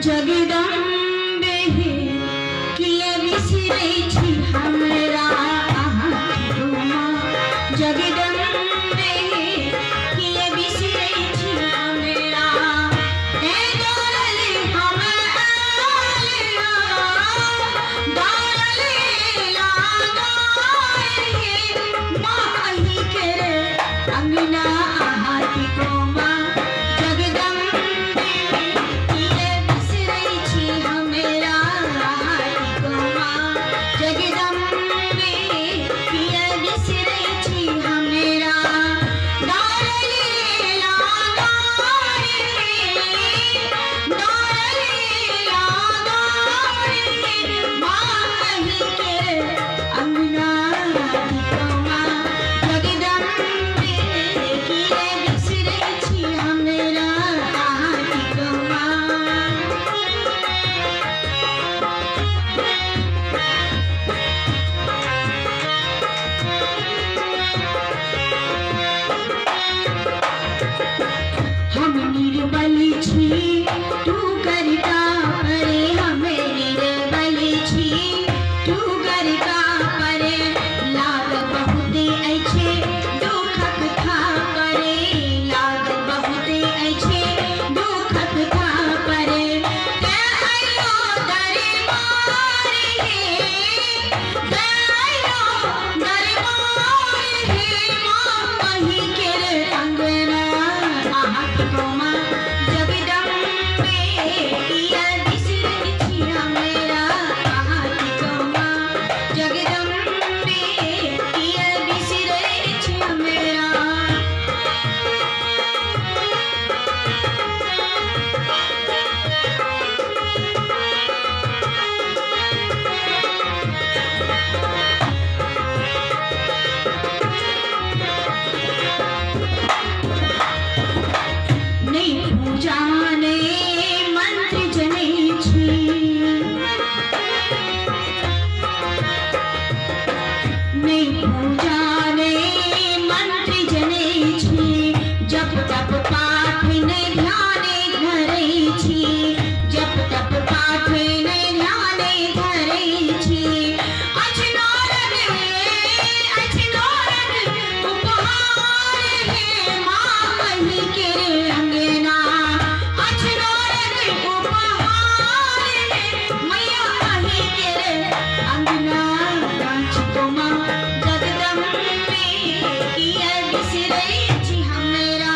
जगदम्बे किए बिसरै छी हमरा आँखिमा जगदम्बे किए बिसरै छी हमरा ए डोरले हमरा डोरले लागाए माँ अही के अंगना आहाती को माँ जगदम्बे किए बिसरै छी हमरा आहाती को माँ जगदम्बे किए बिसरै छी हमरा डोरले लागाए माँ अही के अंगना आहाती को माँ जगदम्बे किए बिसरै छी हमरा आहाती को माँ हम निर्बल छी तू करता परे हम निर्बल छी तू करता परे लाग बहुत अच्छे दुखक था परे लाग बहुत अच्छे दुखक था परे ते आयो दरबार हे ते आयो दरबार हे माँ वही के अंगना आहाती को माँ जगदम्बे किए बिसरै छी हमरा आहाती को माँ जगदम्बे किए बिसरै छी हमरा नहीं पूजा ने मंत्र जनै छी नहीं पूजा ने मंत्र जनै छी जप तप पाठ ने ध्यान धरै छी जप तप पाठ ने ध्यान धरै छी अचनारद उपहार हे माँ अही के अंगना अचनारद उपहार हे मैया अही के अंगना कांच को माँ जगदम्बे किए बिसरै छी हमरा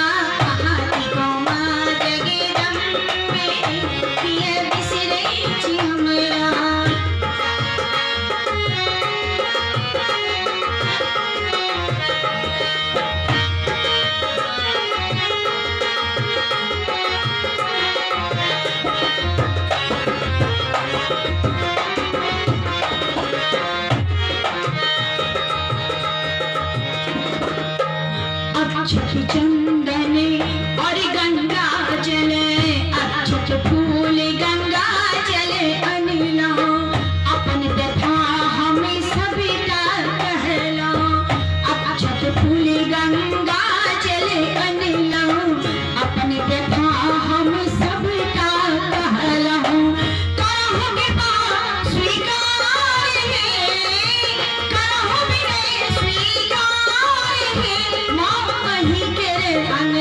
आहाती को माँ जगदम्बे किए बिसरै छी हमरा अक्षत चंदन और गंगा जल अक्षत फूल गंगा जल अनिलो अपन व्यथा हम सबका कहलो अक्षत फूल गंगा जल अनिलो अपन व्यथा हम सबका कहलो करहु विवाह स्वीकार हे करहु विनय स्वीकार हे माँ अही के अंगना